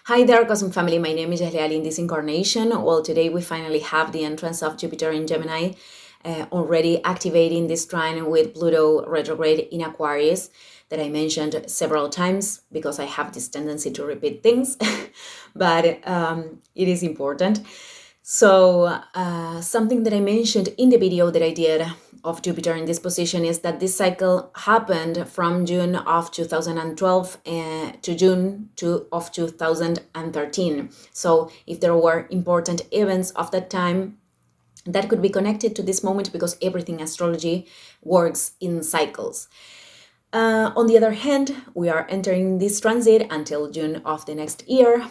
Hi there, Cosmic Family. My name is Jahliali in this incarnation. Well, today we finally have the entrance of Jupiter in Gemini, already activating this trine with Pluto retrograde in Aquarius that I mentioned several times because I have this tendency to repeat things, but it is important. So something that I mentioned in the video that I did of Jupiter in this position is that this cycle happened from June of 2012 to June of 2013. So if there were important events of that time, that could be connected to this moment because everything astrology works in cycles. On the other hand, we are entering this transit until June of the next year.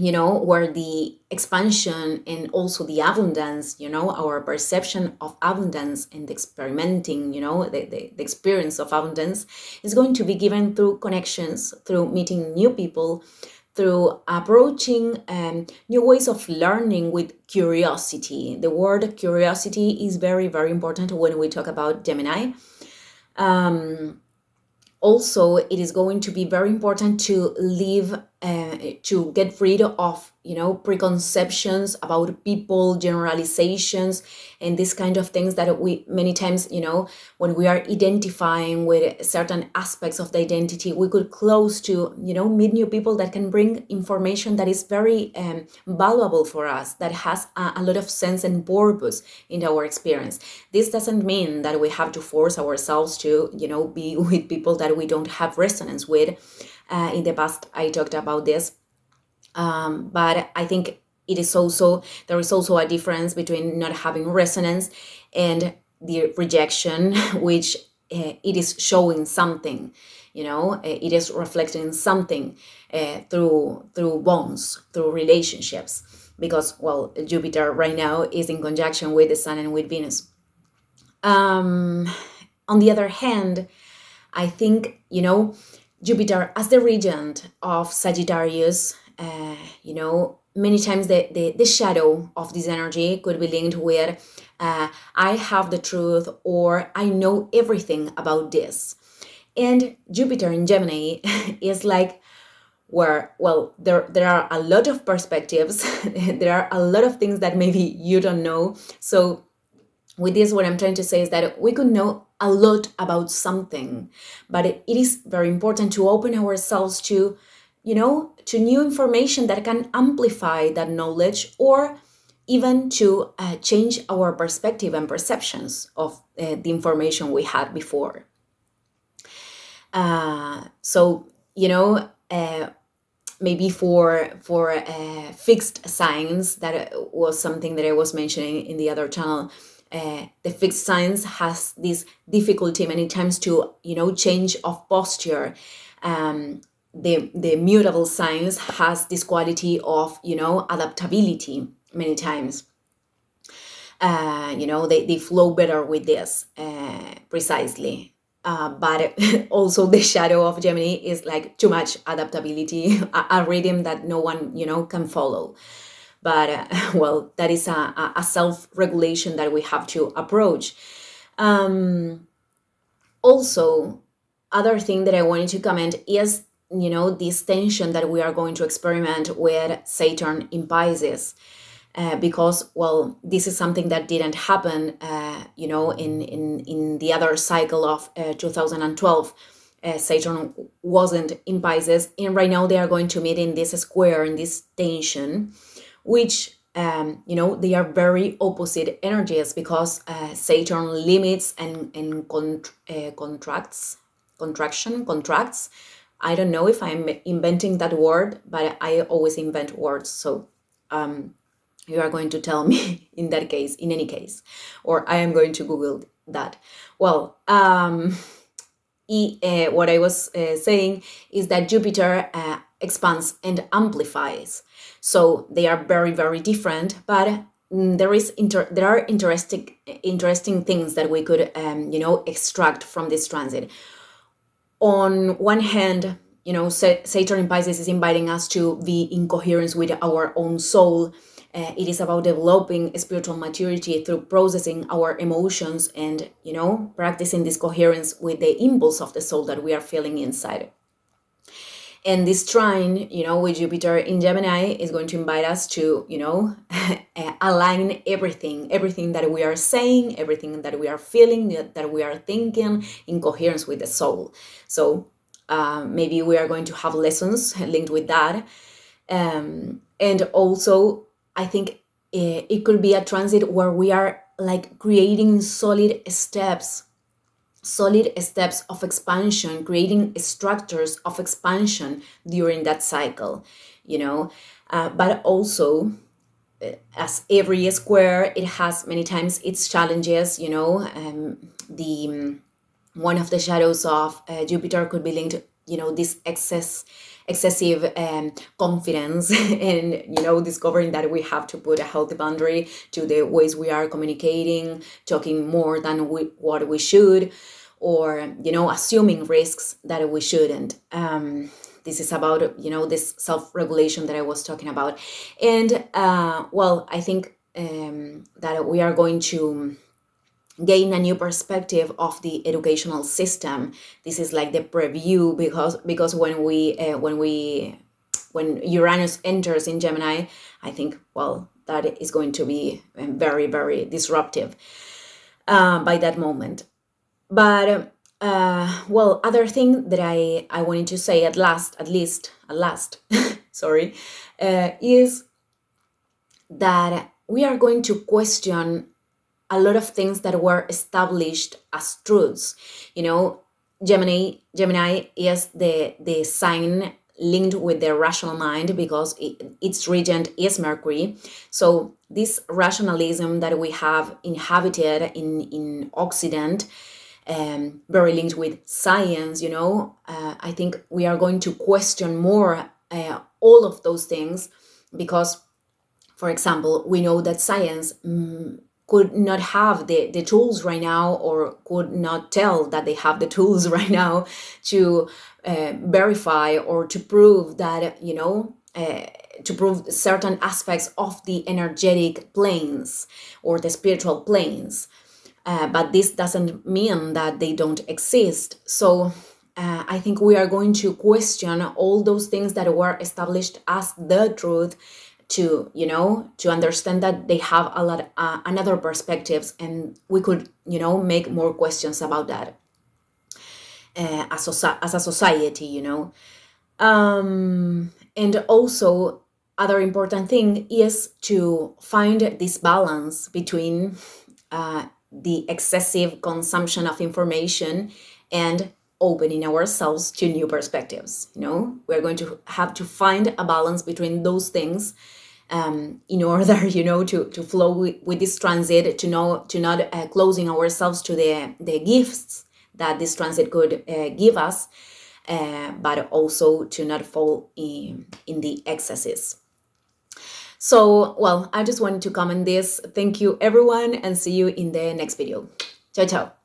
Where the expansion and also the abundance, our perception of abundance and experimenting, the experience of abundance is going to be given through connections, through meeting new people, through approaching new ways of learning with curiosity. The word curiosity is very, very important when we talk about Gemini. Also, it is going to be very important to leave, to get rid of, preconceptions about people, generalizations, and this kind of things that we many times, when we are identifying with certain aspects of the identity, we could close to, meet new people that can bring information that is very valuable for us, that has a lot of sense and purpose in our experience. This doesn't mean that we have to force ourselves to, be with people that we don't have resonance with. In the past, I talked about this. But I think there is also a difference between not having resonance and the rejection, which it is showing something, it is reflecting something through bonds, through relationships, because, well, Jupiter right now is in conjunction with the Sun and with Venus. On the other hand, I think, Jupiter as the regent of Sagittarius, many times the shadow of this energy could be linked with I have the truth, or I know everything about this. And Jupiter in Gemini is like where, well, there are a lot of perspectives, there are a lot of things that maybe you don't know. So with this, what I'm trying to say is that we could know a lot about something, but it is very important to open ourselves to, to new information that can amplify that knowledge, or even to change our perspective and perceptions of the information we had before. Maybe for fixed signs, that was something that I was mentioning in the other channel. The fixed signs has this difficulty many times to, change of posture. The mutable signs has this quality of, adaptability many times. They flow better with this, precisely. But also the shadow of Gemini is like too much adaptability, a rhythm that no one, can follow. But well, that is a self-regulation that we have to approach. Also, other thing that I wanted to comment is, this tension that we are going to experiment with Saturn in Pisces. Because, well, this is something that didn't happen, in the other cycle of 2012. Saturn wasn't in Pisces, and right now they are going to meet in this square, in this tension, which, they are very opposite energies, because Saturn limits and contracts. I don't know if I'm inventing that word, but I always invent words. So you are going to tell me in any case, or I am going to Google that. Well, what I was saying is that Jupiter expands and amplifies. So they are very, very different, but there are interesting things that we could, extract from this transit. On one hand, Saturn in Pisces is inviting us to be in coherence with our own soul. It is about developing spiritual maturity through processing our emotions and, practicing this coherence with the impulse of the soul that we are feeling inside. And this trine, with Jupiter in Gemini is going to invite us to, align everything that we are saying, everything that we are feeling, that we are thinking in coherence with the soul. So maybe we are going to have lessons linked with that. And also, I think it could be a transit where we are like creating solid steps of expansion, creating structures of expansion during that cycle, but also, as every square, it has many times its challenges. The one of the shadows of Jupiter could be linked, this excessive confidence, and discovering that we have to put a healthy boundary to the ways we are communicating, talking more than what we should, or assuming risks that we shouldn't. This is about this self-regulation that I was talking about. And I think that we are going to gain a new perspective of the educational system. This is like the preview, because when Uranus enters in Gemini, I think that is going to be very, very disruptive by that moment. But other thing that I wanted to say at last, sorry, is that we are going to question a lot of things that were established as truths. Gemini is the sign linked with the rational mind, because its regent is Mercury. So this rationalism that we have inhabited in Occident, very linked with science, I think we are going to question more all of those things, because, for example, we know that science could not have the tools right now, or could not tell that they have the tools right now to verify or to prove that, to prove certain aspects of the energetic planes or the spiritual planes. But this doesn't mean that they don't exist. So I think we are going to question all those things that were established as the truth, to understand that they have a lot another perspectives, and we could make more questions about that as a society. And also, other important thing is to find this balance between the excessive consumption of information and opening ourselves to new perspectives. We're going to have to find a balance between those things, in order to flow with this transit, to not closing ourselves to the gifts that this transit could give us, but also to not fall in the excesses. So, I just wanted to comment this. Thank you, everyone, and see you in the next video. Ciao, ciao.